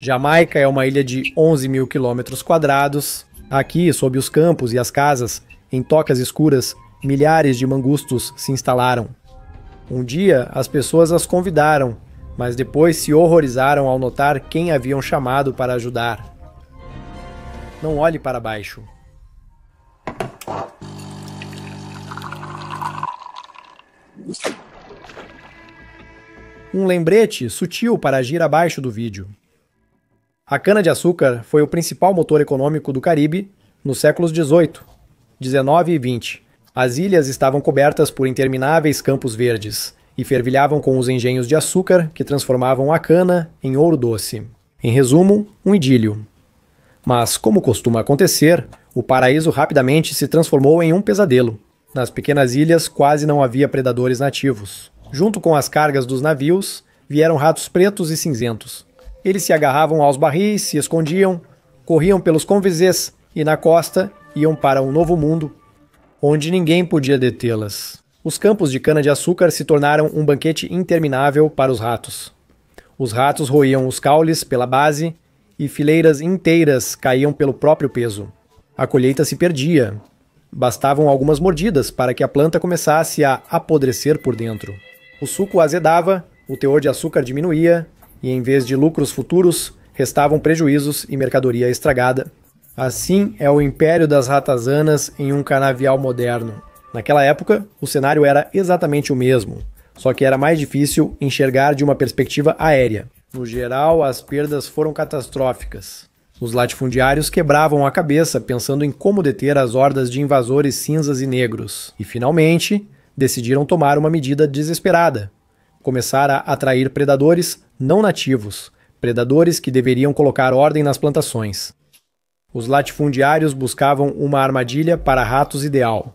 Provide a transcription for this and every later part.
Jamaica é uma ilha de 11 mil quilômetros quadrados. Aqui, sob os campos e as casas, em tocas escuras, milhares de mangustos se instalaram. Um dia, as pessoas as convidaram, mas depois se horrorizaram ao notar quem haviam chamado para ajudar. Não olhe para baixo. Um lembrete sutil para agir abaixo do vídeo. A cana-de-açúcar foi o principal motor econômico do Caribe nos séculos XVIII, XIX e XX. As ilhas estavam cobertas por intermináveis campos verdes e fervilhavam com os engenhos de açúcar que transformavam a cana em ouro doce. Em resumo, um idílio. Mas, como costuma acontecer, o paraíso rapidamente se transformou em um pesadelo. Nas pequenas ilhas quase não havia predadores nativos. Junto com as cargas dos navios, vieram ratos pretos e cinzentos. Eles se agarravam aos barris, se escondiam, corriam pelos convés e na costa iam para um novo mundo, onde ninguém podia detê-las. Os campos de cana-de-açúcar se tornaram um banquete interminável para os ratos. Os ratos roíam os caules pela base e fileiras inteiras caíam pelo próprio peso. A colheita se perdia. Bastavam algumas mordidas para que a planta começasse a apodrecer por dentro. O suco azedava, o teor de açúcar diminuía, e em vez de lucros futuros, restavam prejuízos e mercadoria estragada. Assim é o império das ratazanas em um canavial moderno. Naquela época, o cenário era exatamente o mesmo, só que era mais difícil enxergar de uma perspectiva aérea. No geral, as perdas foram catastróficas. Os latifundiários quebravam a cabeça pensando em como deter as hordas de invasores cinzas e negros. E, finalmente, decidiram tomar uma medida desesperada. Começar a atrair predadores não nativos, predadores que deveriam colocar ordem nas plantações. Os latifundiários buscavam uma armadilha para ratos ideal.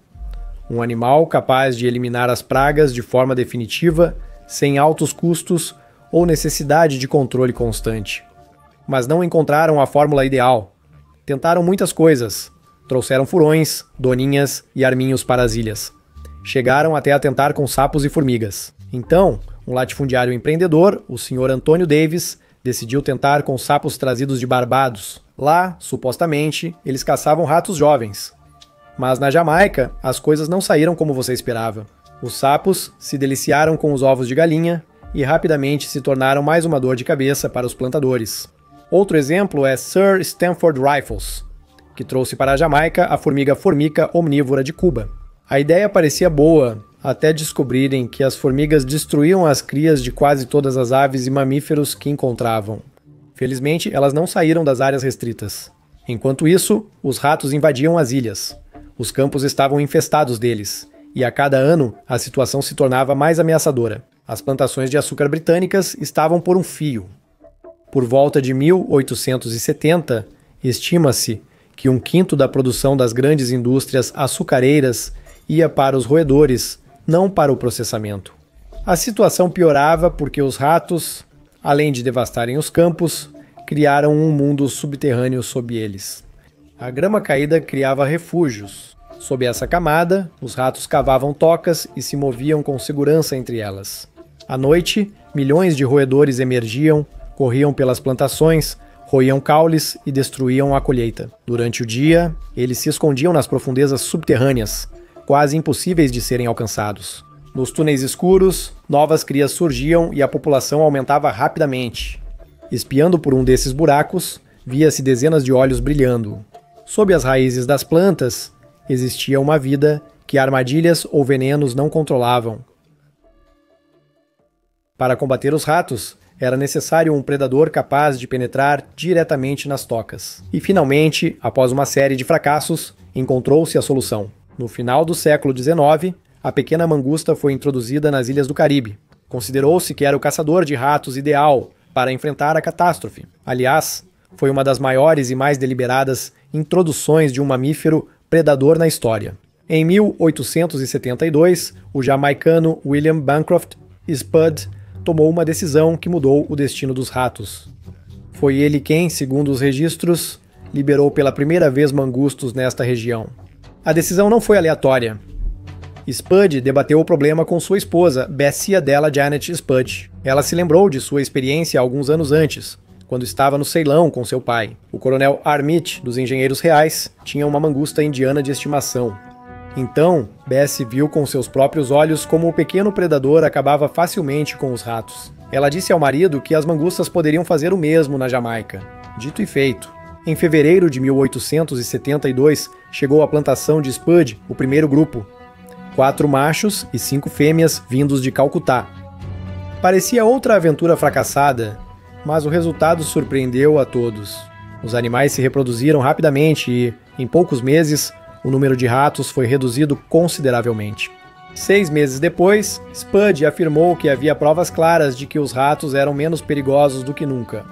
Um animal capaz de eliminar as pragas de forma definitiva, sem altos custos ou necessidade de controle constante. Mas não encontraram a fórmula ideal. Tentaram muitas coisas. Trouxeram furões, doninhas e arminhos para as ilhas. Chegaram até a tentar com sapos e formigas. Então, um latifundiário empreendedor, o Sr. Antônio Davis, decidiu tentar com sapos trazidos de Barbados. Lá, supostamente, eles caçavam ratos jovens. Mas na Jamaica, as coisas não saíram como você esperava. Os sapos se deliciaram com os ovos de galinha e rapidamente se tornaram mais uma dor de cabeça para os plantadores. Outro exemplo é Sir Stamford Raffles, que trouxe para a Jamaica a formiga formica omnívora de Cuba. A ideia parecia boa, até descobrirem que as formigas destruíam as crias de quase todas as aves e mamíferos que encontravam. Felizmente, elas não saíram das áreas restritas. Enquanto isso, os ratos invadiam as ilhas. Os campos estavam infestados deles, e a cada ano a situação se tornava mais ameaçadora. As plantações de açúcar britânicas estavam por um fio. Por volta de 1870, estima-se que 1/5 da produção das grandes indústrias açucareiras ia para os roedores, não para o processamento. A situação piorava porque os ratos, além de devastarem os campos, criaram um mundo subterrâneo sob eles. A grama caída criava refúgios. Sob essa camada, os ratos cavavam tocas e se moviam com segurança entre elas. À noite, milhões de roedores emergiam, corriam pelas plantações, roíam caules e destruíam a colheita. Durante o dia, eles se escondiam nas profundezas subterrâneas, quase impossíveis de serem alcançados. Nos túneis escuros, novas crias surgiam e a população aumentava rapidamente. Espiando por um desses buracos, via-se dezenas de olhos brilhando. Sob as raízes das plantas, existia uma vida que armadilhas ou venenos não controlavam. Para combater os ratos, era necessário um predador capaz de penetrar diretamente nas tocas. E finalmente, após uma série de fracassos, encontrou-se a solução. No final do século XIX, a pequena mangusta foi introduzida nas ilhas do Caribe. Considerou-se que era o caçador de ratos ideal para enfrentar a catástrofe. Aliás, foi uma das maiores e mais deliberadas introduções de um mamífero predador na história. Em 1872, o jamaicano William Bancroft Spud tomou uma decisão que mudou o destino dos ratos. Foi ele quem, segundo os registros, liberou pela primeira vez mangustos nesta região. A decisão não foi aleatória. Spud debateu o problema com sua esposa, Bessie Adela Janet Spud. Ela se lembrou de sua experiência alguns anos antes, quando estava no Ceilão com seu pai. O coronel Armit, dos Engenheiros Reais, tinha uma mangusta indiana de estimação. Então, Bessie viu com seus próprios olhos como o pequeno predador acabava facilmente com os ratos. Ela disse ao marido que as mangustas poderiam fazer o mesmo na Jamaica. Dito e feito. Em fevereiro de 1872, chegou a plantação de Spud, o primeiro grupo. 4 machos e 5 fêmeas vindos de Calcutá. Parecia outra aventura fracassada, mas o resultado surpreendeu a todos. Os animais se reproduziram rapidamente e, em poucos meses, o número de ratos foi reduzido consideravelmente. 6 meses depois, Spud afirmou que havia provas claras de que os ratos eram menos perigosos do que nunca.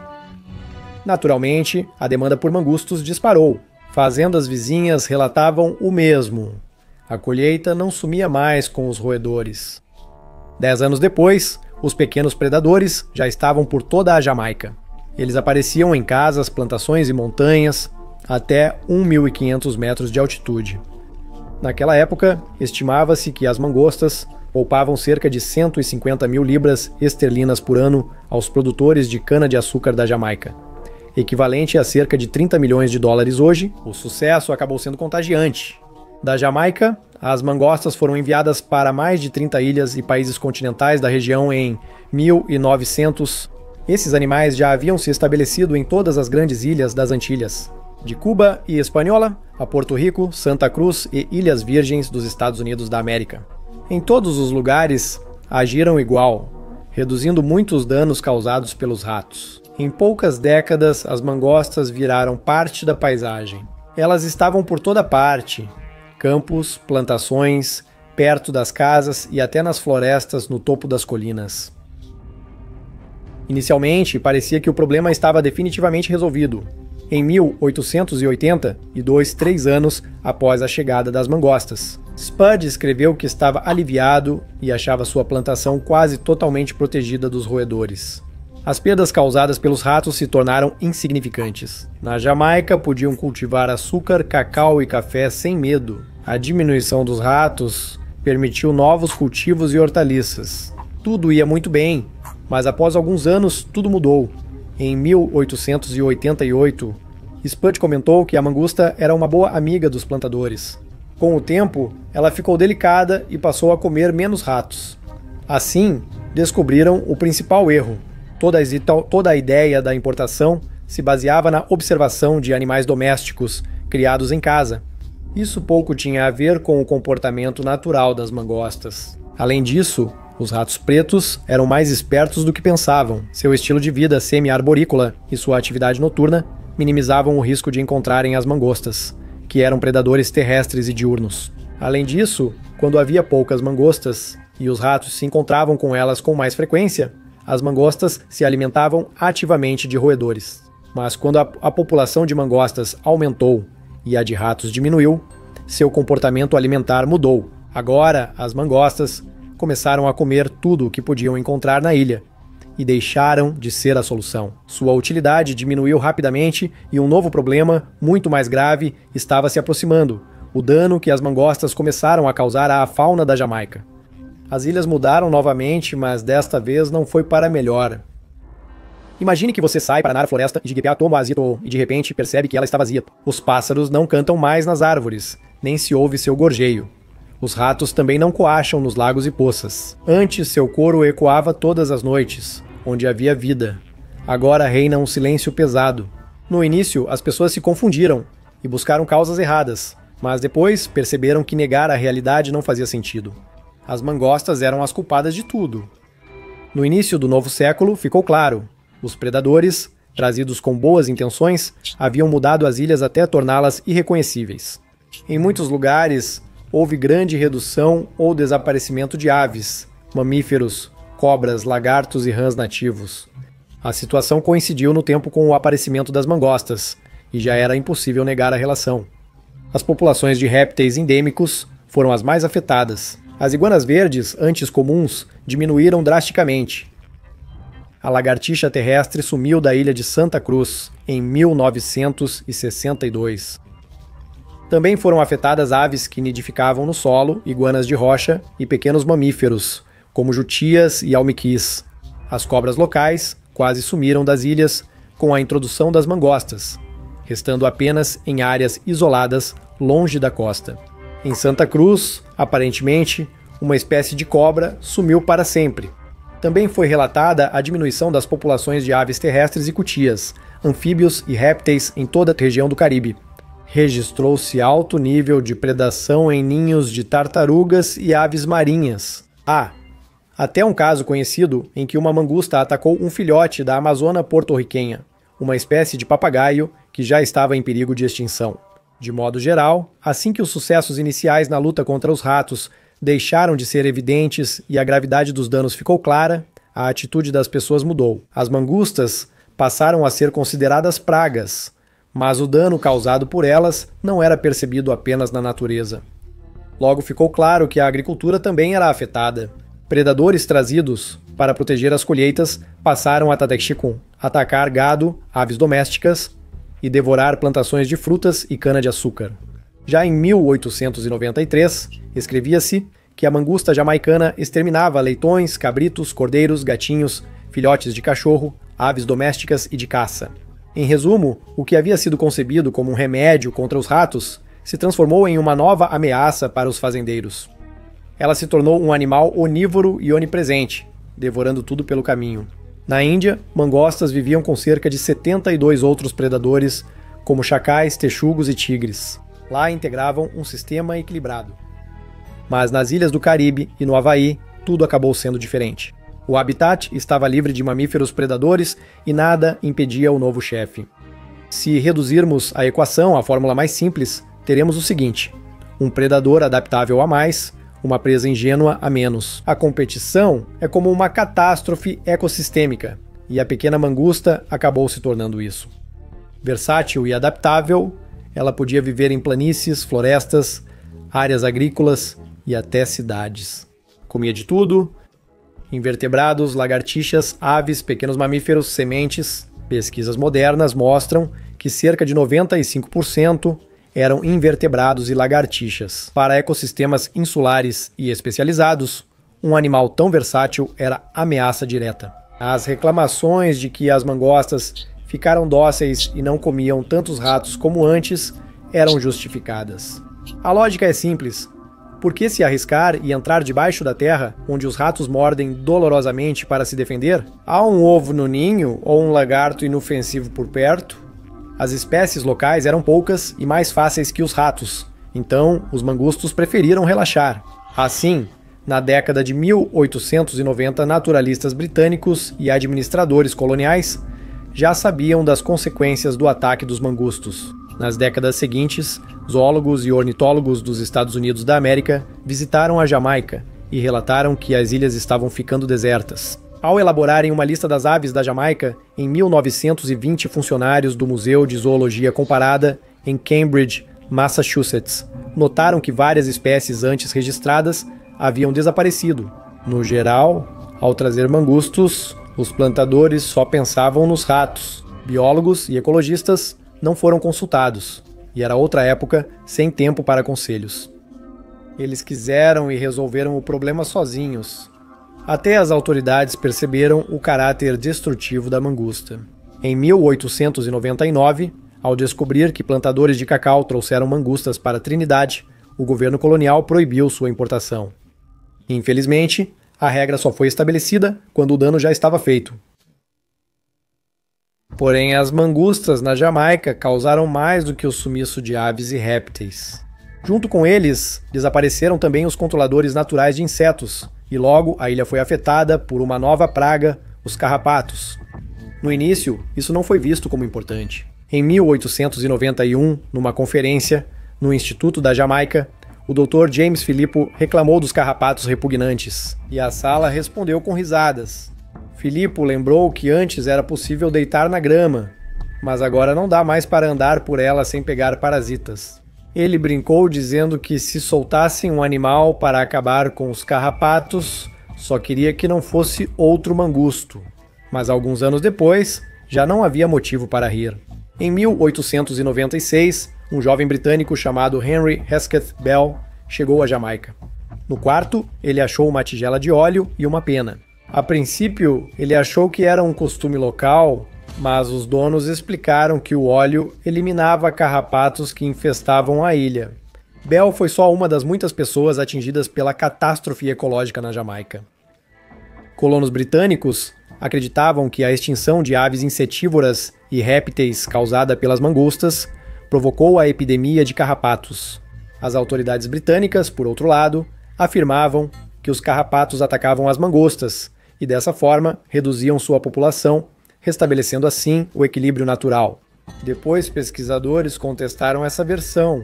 Naturalmente, a demanda por mangustos disparou. Fazendas vizinhas relatavam o mesmo. A colheita não sumia mais com os roedores. 10 anos depois, os pequenos predadores já estavam por toda a Jamaica. Eles apareciam em casas, plantações e montanhas, até 1.500 metros de altitude. Naquela época, estimava-se que as mangostas poupavam cerca de 150 mil libras esterlinas por ano aos produtores de cana-de-açúcar da Jamaica, equivalente a cerca de 30 milhões de dólares hoje. O sucesso acabou sendo contagiante. Da Jamaica, as mangostas foram enviadas para mais de 30 ilhas e países continentais da região em 1900. Esses animais já haviam se estabelecido em todas as grandes ilhas das Antilhas, de Cuba e Hispaniola a Porto Rico, Santa Cruz e Ilhas Virgens dos Estados Unidos da América. Em todos os lugares, agiram igual, reduzindo muitos danos causados pelos ratos. Em poucas décadas, as mangostas viraram parte da paisagem. Elas estavam por toda parte: campos, plantações, perto das casas e até nas florestas no topo das colinas. Inicialmente, parecia que o problema estava definitivamente resolvido. Em 1880, 3 anos após a chegada das mangostas, Spud escreveu que estava aliviado e achava sua plantação quase totalmente protegida dos roedores. As perdas causadas pelos ratos se tornaram insignificantes. Na Jamaica, podiam cultivar açúcar, cacau e café sem medo. A diminuição dos ratos permitiu novos cultivos e hortaliças. Tudo ia muito bem, mas após alguns anos, tudo mudou. Em 1888, Spud comentou que a mangusta era uma boa amiga dos plantadores. Com o tempo, ela ficou delicada e passou a comer menos ratos. Assim, descobriram o principal erro. Toda a ideia da importação se baseava na observação de animais domésticos criados em casa. Isso pouco tinha a ver com o comportamento natural das mangostas. Além disso, os ratos pretos eram mais espertos do que pensavam. Seu estilo de vida semi-arborícola e sua atividade noturna minimizavam o risco de encontrarem as mangostas, que eram predadores terrestres e diurnos. Além disso, quando havia poucas mangostas e os ratos se encontravam com elas com mais frequência, as mangostas se alimentavam ativamente de roedores. Mas quando a população de mangostas aumentou e a de ratos diminuiu, seu comportamento alimentar mudou. Agora, as mangostas começaram a comer tudo o que podiam encontrar na ilha e deixaram de ser a solução. Sua utilidade diminuiu rapidamente e um novo problema, muito mais grave, estava se aproximando: o dano que as mangostas começaram a causar à fauna da Jamaica. As ilhas mudaram novamente, mas desta vez não foi para melhor. Imagine que você sai para nadar a floresta de Gipeatomo-Azito e de repente percebe que ela está vazia. Os pássaros não cantam mais nas árvores, nem se ouve seu gorjeio. Os ratos também não coacham nos lagos e poças. Antes, seu coro ecoava todas as noites, onde havia vida. Agora reina um silêncio pesado. No início, as pessoas se confundiram e buscaram causas erradas, mas depois perceberam que negar a realidade não fazia sentido. As mangostas eram as culpadas de tudo. No início do novo século, ficou claro: os predadores, trazidos com boas intenções, haviam mudado as ilhas até torná-las irreconhecíveis. Em muitos lugares, houve grande redução ou desaparecimento de aves, mamíferos, cobras, lagartos e rãs nativos. A situação coincidiu no tempo com o aparecimento das mangostas, e já era impossível negar a relação. As populações de répteis endêmicos foram as mais afetadas. As iguanas verdes, antes comuns, diminuíram drasticamente. A lagartixa terrestre sumiu da ilha de Santa Cruz em 1962. Também foram afetadas aves que nidificavam no solo, iguanas de rocha e pequenos mamíferos, como jutias e almiquis. As cobras locais quase sumiram das ilhas, com a introdução das mangostas, restando apenas em áreas isoladas longe da costa. Em Santa Cruz, aparentemente, uma espécie de cobra sumiu para sempre. Também foi relatada a diminuição das populações de aves terrestres e cutias, anfíbios e répteis em toda a região do Caribe. Registrou-se alto nível de predação em ninhos de tartarugas e aves marinhas. Até um caso conhecido em que uma mangusta atacou um filhote da amazona porto-riquenha, uma espécie de papagaio que já estava em perigo de extinção. De modo geral, assim que os sucessos iniciais na luta contra os ratos deixaram de ser evidentes e a gravidade dos danos ficou clara, a atitude das pessoas mudou. As mangustas passaram a ser consideradas pragas, mas o dano causado por elas não era percebido apenas na natureza. Logo ficou claro que a agricultura também era afetada. Predadores trazidos para proteger as colheitas passaram a Tadexicum, atacar gado, aves domésticas e devorar plantações de frutas e cana-de-açúcar. Já em 1893, escrevia-se que a mangusta jamaicana exterminava leitões, cabritos, cordeiros, gatinhos, filhotes de cachorro, aves domésticas e de caça. Em resumo, o que havia sido concebido como um remédio contra os ratos se transformou em uma nova ameaça para os fazendeiros. Ela se tornou um animal onívoro e onipresente, devorando tudo pelo caminho. Na Índia, mangostas viviam com cerca de 72 outros predadores, como chacais, texugos e tigres. Lá integravam um sistema equilibrado. Mas nas ilhas do Caribe e no Havaí, tudo acabou sendo diferente. O habitat estava livre de mamíferos predadores e nada impedia o novo chefe. Se reduzirmos a equação à fórmula mais simples, teremos o seguinte: um predador adaptável a mais, uma presa ingênua a menos. A competição é como uma catástrofe ecossistêmica, e a pequena mangusta acabou se tornando isso. Versátil e adaptável, ela podia viver em planícies, florestas, áreas agrícolas e até cidades. Comia de tudo: invertebrados, lagartixas, aves, pequenos mamíferos, sementes. Pesquisas modernas mostram que cerca de 95% eram invertebrados e lagartixas. Para ecossistemas insulares e especializados, um animal tão versátil era ameaça direta. As reclamações de que as mangostas ficaram dóceis e não comiam tantos ratos como antes eram justificadas. A lógica é simples. Por que se arriscar e entrar debaixo da terra, onde os ratos mordem dolorosamente para se defender? Há um ovo no ninho ou um lagarto inofensivo por perto? As espécies locais eram poucas e mais fáceis que os ratos, então os mangustos preferiram relaxar. Assim, na década de 1890, naturalistas britânicos e administradores coloniais já sabiam das consequências do ataque dos mangustos. Nas décadas seguintes, zoólogos e ornitólogos dos Estados Unidos da América visitaram a Jamaica e relataram que as ilhas estavam ficando desertas. Ao elaborarem uma lista das aves da Jamaica, em 1920 funcionários do Museu de Zoologia Comparada, em Cambridge, Massachusetts, notaram que várias espécies antes registradas haviam desaparecido. No geral, ao trazer mangustos, os plantadores só pensavam nos ratos. Biólogos e ecologistas não foram consultados, e era outra época sem tempo para conselhos. Eles quiseram e resolveram o problema sozinhos. Até as autoridades perceberam o caráter destrutivo da mangusta. Em 1899, ao descobrir que plantadores de cacau trouxeram mangustas para Trinidade, o governo colonial proibiu sua importação. Infelizmente, a regra só foi estabelecida quando o dano já estava feito. Porém, as mangustas na Jamaica causaram mais do que o sumiço de aves e répteis. Junto com eles, desapareceram também os controladores naturais de insetos, e logo a ilha foi afetada por uma nova praga, os carrapatos. No início, isso não foi visto como importante. Em 1891, numa conferência no Instituto da Jamaica, o Dr. James Filippo reclamou dos carrapatos repugnantes, e a sala respondeu com risadas. Filippo lembrou que antes era possível deitar na grama, mas agora não dá mais para andar por ela sem pegar parasitas. Ele brincou dizendo que se soltassem um animal para acabar com os carrapatos, só queria que não fosse outro mangusto. Mas alguns anos depois, já não havia motivo para rir. Em 1896, um jovem britânico chamado Henry Hesketh Bell chegou à Jamaica. No quarto, ele achou uma tigela de óleo e uma pena. A princípio, ele achou que era um costume local, mas os donos explicaram que o óleo eliminava carrapatos que infestavam a ilha. Bell foi só uma das muitas pessoas atingidas pela catástrofe ecológica na Jamaica. Colonos britânicos acreditavam que a extinção de aves insetívoras e répteis causada pelas mangostas provocou a epidemia de carrapatos. As autoridades britânicas, por outro lado, afirmavam que os carrapatos atacavam as mangostas e, dessa forma, reduziam sua população, restabelecendo assim o equilíbrio natural. Depois, pesquisadores contestaram essa versão.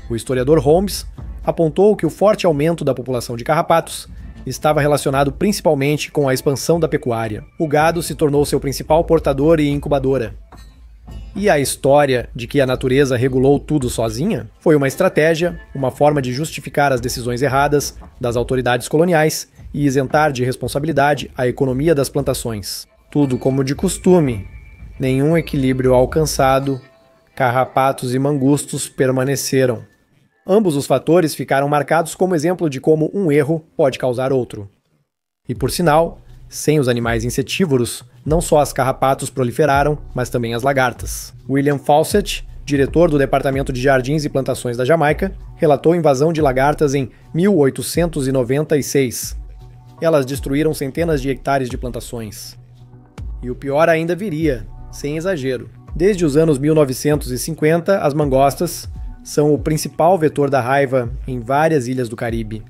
O historiador Holmes apontou que o forte aumento da população de carrapatos estava relacionado principalmente com a expansão da pecuária. O gado se tornou seu principal portador e incubadora. E a história de que a natureza regulou tudo sozinha foi uma estratégia, uma forma de justificar as decisões erradas das autoridades coloniais e isentar de responsabilidade a economia das plantações. Tudo como de costume, nenhum equilíbrio alcançado, carrapatos e mangustos permaneceram. Ambos os fatores ficaram marcados como exemplo de como um erro pode causar outro. E por sinal, sem os animais insetívoros, não só as carrapatos proliferaram, mas também as lagartas. William Fawcett, diretor do Departamento de Jardins e Plantações da Jamaica, relatou invasão de lagartas em 1896. Elas destruíram centenas de hectares de plantações. E o pior ainda viria, sem exagero. Desde os anos 1950, as mangostas são o principal vetor da raiva em várias ilhas do Caribe.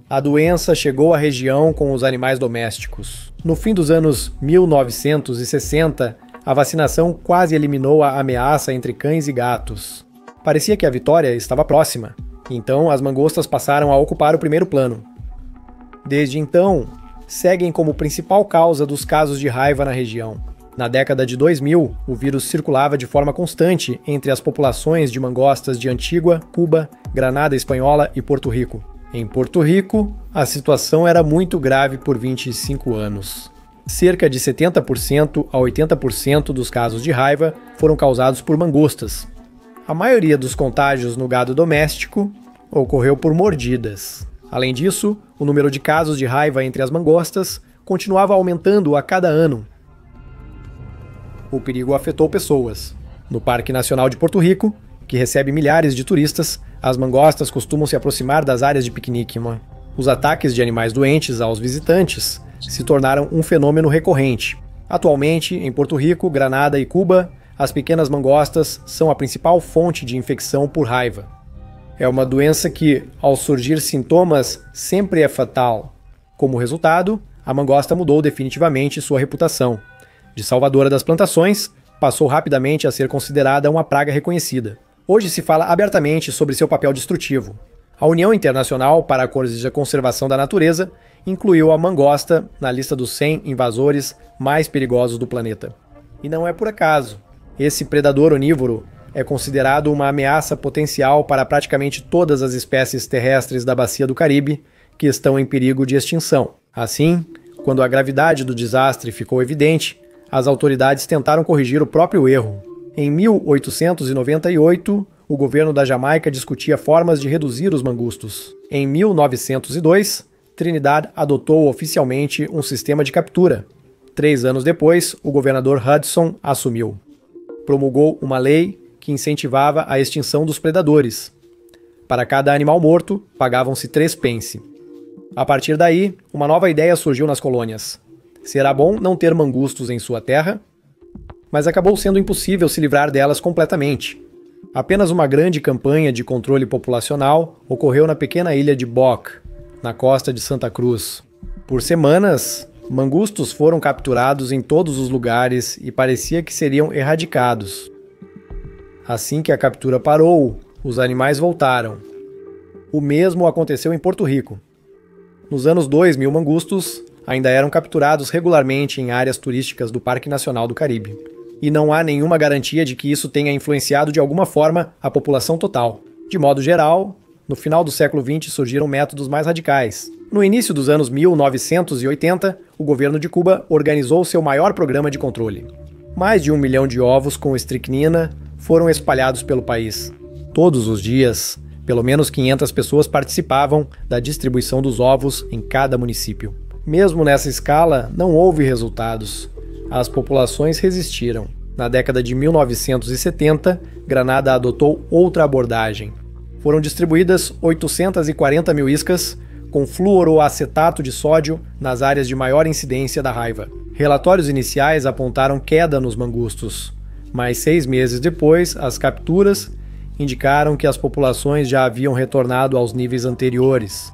A doença chegou à região com os animais domésticos. No fim dos anos 1960, a vacinação quase eliminou a ameaça entre cães e gatos. Parecia que a vitória estava próxima, então as mangostas passaram a ocupar o primeiro plano. Desde então, seguem como principal causa dos casos de raiva na região. Na década de 2000, o vírus circulava de forma constante entre as populações de mangostas de Antígua, Cuba, Granada Espanhola e Porto Rico. Em Porto Rico, a situação era muito grave por 25 anos. Cerca de 70% a 80% dos casos de raiva foram causados por mangostas. A maioria dos contágios no gado doméstico ocorreu por mordidas. Além disso, o número de casos de raiva entre as mangostas continuava aumentando a cada ano. O perigo afetou pessoas. No Parque Nacional de Porto Rico, que recebe milhares de turistas, as mangostas costumam se aproximar das áreas de piquenique. Os ataques de animais doentes aos visitantes se tornaram um fenômeno recorrente. Atualmente, em Porto Rico, Granada e Cuba, as pequenas mangostas são a principal fonte de infecção por raiva. É uma doença que, ao surgir sintomas, sempre é fatal. Como resultado, a mangosta mudou definitivamente sua reputação. De salvadora das plantações, passou rapidamente a ser considerada uma praga reconhecida. Hoje se fala abertamente sobre seu papel destrutivo. A União Internacional para a Conservação da Natureza incluiu a mangosta na lista dos 100 invasores mais perigosos do planeta. E não é por acaso. Esse predador onívoro é considerado uma ameaça potencial para praticamente todas as espécies terrestres da Bacia do Caribe que estão em perigo de extinção. Assim, quando a gravidade do desastre ficou evidente, as autoridades tentaram corrigir o próprio erro. Em 1898, o governo da Jamaica discutia formas de reduzir os mangustos. Em 1902, Trinidad adotou oficialmente um sistema de captura. 3 anos depois, o governador Hudson assumiu. Promulgou uma lei que incentivava a extinção dos predadores. Para cada animal morto, pagavam-se 3 pence. A partir daí, uma nova ideia surgiu nas colônias. Será bom não ter mangustos em sua terra? Mas acabou sendo impossível se livrar delas completamente. Apenas uma grande campanha de controle populacional ocorreu na pequena ilha de Boc, na costa de Santa Cruz. Por semanas, mangustos foram capturados em todos os lugares e parecia que seriam erradicados. Assim que a captura parou, os animais voltaram. O mesmo aconteceu em Porto Rico. Nos anos 2000, mangustos ainda eram capturados regularmente em áreas turísticas do Parque Nacional do Caribe. E não há nenhuma garantia de que isso tenha influenciado de alguma forma a população total. De modo geral, no final do século XX surgiram métodos mais radicais. No início dos anos 1980, o governo de Cuba organizou seu maior programa de controle. Mais de 1 milhão de ovos com estricnina foram espalhados pelo país. Todos os dias, pelo menos 500 pessoas participavam da distribuição dos ovos em cada município. Mesmo nessa escala, não houve resultados. as populações resistiram. Na década de 1970, Granada adotou outra abordagem. Foram distribuídas 840 mil iscas com fluoroacetato de sódio nas áreas de maior incidência da raiva. Relatórios iniciais apontaram queda nos mangustos, mas 6 meses depois, as capturas indicaram que as populações já haviam retornado aos níveis anteriores.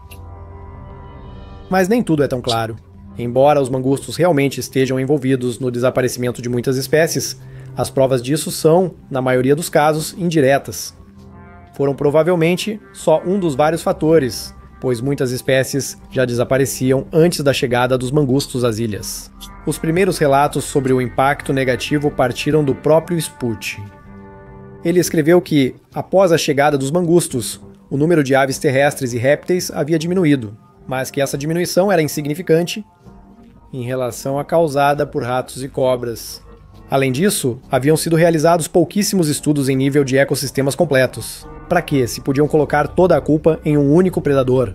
Mas nem tudo é tão claro. Embora os mangustos realmente estejam envolvidos no desaparecimento de muitas espécies, as provas disso são, na maioria dos casos, indiretas. Foram provavelmente só um dos vários fatores, pois muitas espécies já desapareciam antes da chegada dos mangustos às ilhas. Os primeiros relatos sobre o impacto negativo partiram do próprio Sput. Ele escreveu que, após a chegada dos mangustos, o número de aves terrestres e répteis havia diminuído, mas que essa diminuição era insignificante em relação à causada por ratos e cobras. Além disso, haviam sido realizados pouquíssimos estudos em nível de ecossistemas completos. Para que se podiam colocar toda a culpa em um único predador?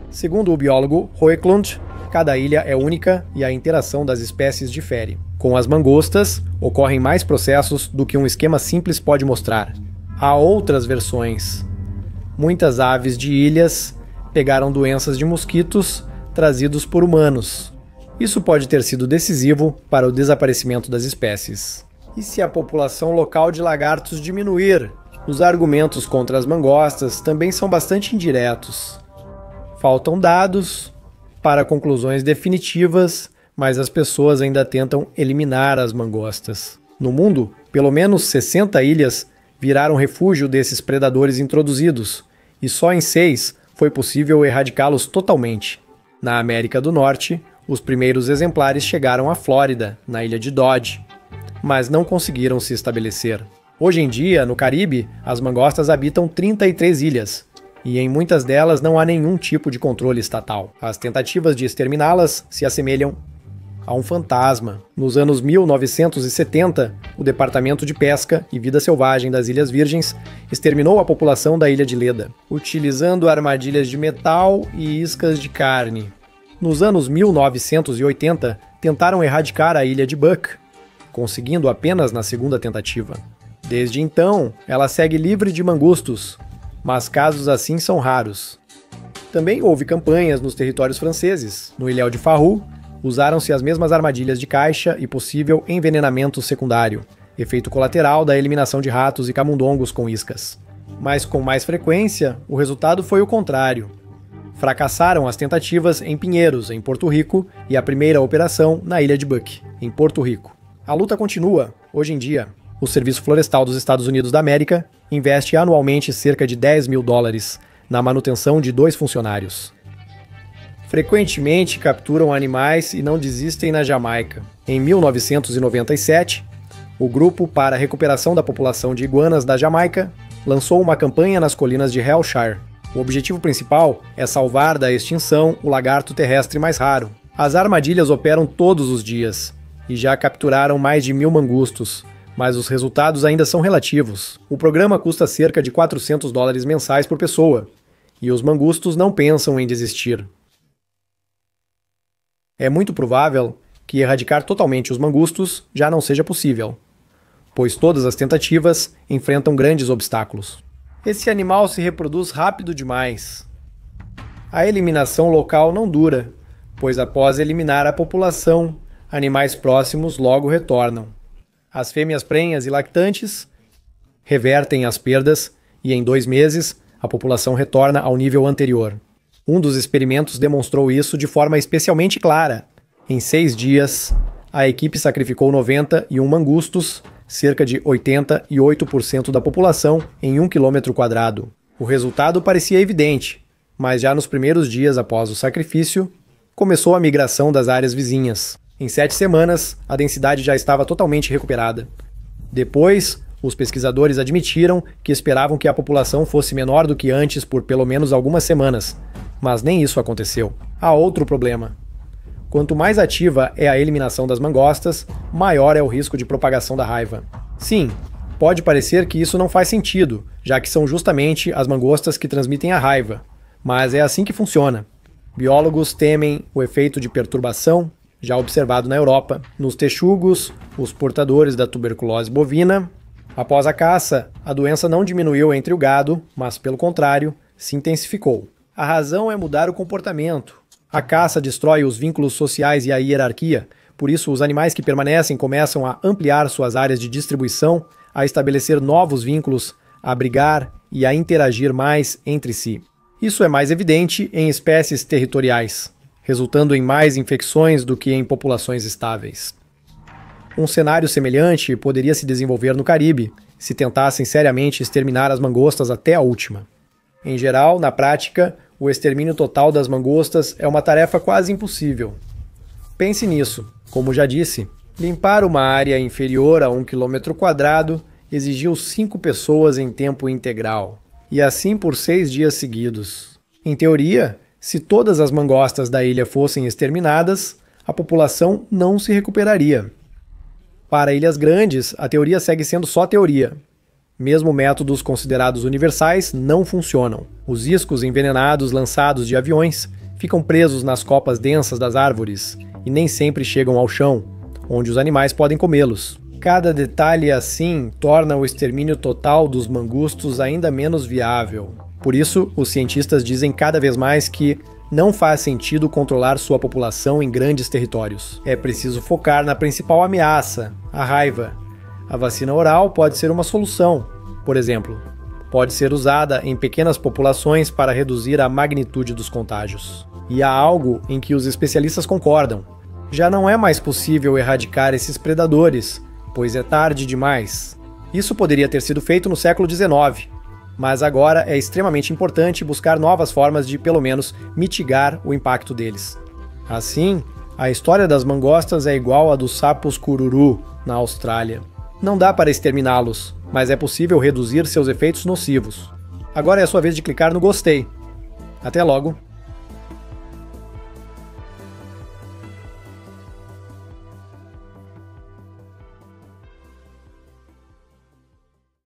Segundo o biólogo Hoeklund, cada ilha é única e a interação das espécies difere. Com as mangostas, ocorrem mais processos do que um esquema simples pode mostrar. Há outras versões. Muitas aves de ilhas pegaram doenças de mosquitos trazidos por humanos. Isso pode ter sido decisivo para o desaparecimento das espécies. E se a população local de lagartos diminuir? Os argumentos contra as mangostas também são bastante indiretos. Faltam dados para conclusões definitivas, mas as pessoas ainda tentam eliminar as mangostas. No mundo, pelo menos 60 ilhas viraram refúgio desses predadores introduzidos, e só em 6 foi possível erradicá-los totalmente. Na América do Norte, os primeiros exemplares chegaram à Flórida, na ilha de Dodge, mas não conseguiram se estabelecer. Hoje em dia, no Caribe, as mangostas habitam 33 ilhas, e em muitas delas não há nenhum tipo de controle estatal. As tentativas de exterminá-las se assemelham a um fantasma. Nos anos 1970, o Departamento de Pesca e Vida Selvagem das Ilhas Virgens exterminou a população da ilha de Leda, utilizando armadilhas de metal e iscas de carne. Nos anos 1980, tentaram erradicar a ilha de Buck, conseguindo apenas na segunda tentativa. Desde então, ela segue livre de mangustos, mas casos assim são raros. Também houve campanhas nos territórios franceses. No Ilhéu de Faroe, usaram-se as mesmas armadilhas de caixa e possível envenenamento secundário, efeito colateral da eliminação de ratos e camundongos com iscas. Mas com mais frequência, o resultado foi o contrário. Fracassaram as tentativas em Pinheiros, em Porto Rico, e a primeira operação na ilha de Buck, em Porto Rico. A luta continua, hoje em dia. O Serviço Florestal dos Estados Unidos da América investe anualmente cerca de $10 mil na manutenção de 2 funcionários. Frequentemente capturam animais e não desistem na Jamaica. Em 1997, o Grupo para a Recuperação da População de Iguanas da Jamaica lançou uma campanha nas colinas de Hellshire. O objetivo principal é salvar da extinção o lagarto terrestre mais raro. As armadilhas operam todos os dias e já capturaram mais de 1.000 mangustos, mas os resultados ainda são relativos. O programa custa cerca de $400 mensais por pessoa, e os mangustos não pensam em desistir. É muito provável que erradicar totalmente os mangustos já não seja possível, pois todas as tentativas enfrentam grandes obstáculos. Esse animal se reproduz rápido demais. A eliminação local não dura, pois após eliminar a população, animais próximos logo retornam. As fêmeas prenhas e lactantes revertem as perdas e em 2 meses a população retorna ao nível anterior. Um dos experimentos demonstrou isso de forma especialmente clara. Em 6 dias, a equipe sacrificou 91 mangustos, cerca de 88% da população em 1 km². O resultado parecia evidente, mas já nos primeiros dias após o sacrifício, começou a migração das áreas vizinhas. Em 7 semanas, a densidade já estava totalmente recuperada. Depois, os pesquisadores admitiram que esperavam que a população fosse menor do que antes por pelo menos algumas semanas, mas nem isso aconteceu. Há outro problema. Quanto mais ativa é a eliminação das mangostas, maior é o risco de propagação da raiva. Sim, pode parecer que isso não faz sentido, já que são justamente as mangostas que transmitem a raiva, mas é assim que funciona. Biólogos temem o efeito de perturbação já observado na Europa, nos texugos, os portadores da tuberculose bovina. Após a caça, a doença não diminuiu entre o gado, mas, pelo contrário, se intensificou. A razão é mudar o comportamento. A caça destrói os vínculos sociais e a hierarquia, por isso os animais que permanecem começam a ampliar suas áreas de distribuição, a estabelecer novos vínculos, a brigar e a interagir mais entre si. Isso é mais evidente em espécies territoriais, resultando em mais infecções do que em populações estáveis. Um cenário semelhante poderia se desenvolver no Caribe, se tentassem seriamente exterminar as mangostas até a última. Em geral, na prática, o extermínio total das mangostas é uma tarefa quase impossível. Pense nisso. Como já disse, limpar uma área inferior a 1 km² exigiu 5 pessoas em tempo integral, e assim por 6 dias seguidos. Em teoria, se todas as mangostas da ilha fossem exterminadas, a população não se recuperaria. Para ilhas grandes, a teoria segue sendo só teoria. Mesmo métodos considerados universais não funcionam. Os iscos envenenados lançados de aviões ficam presos nas copas densas das árvores e nem sempre chegam ao chão, onde os animais podem comê-los. Cada detalhe assim torna o extermínio total dos mangustos ainda menos viável. Por isso, os cientistas dizem cada vez mais que não faz sentido controlar sua população em grandes territórios. É preciso focar na principal ameaça, a raiva. A vacina oral pode ser uma solução, por exemplo. Pode ser usada em pequenas populações para reduzir a magnitude dos contágios. E há algo em que os especialistas concordam. Já não é mais possível erradicar esses predadores, pois é tarde demais. Isso poderia ter sido feito no século XIX, mas agora é extremamente importante buscar novas formas de, pelo menos, mitigar o impacto deles. Assim, a história das mangostas é igual à dos sapos cururu, na Austrália. Não dá para exterminá-los, mas é possível reduzir seus efeitos nocivos. Agora é a sua vez de clicar no gostei. Até logo!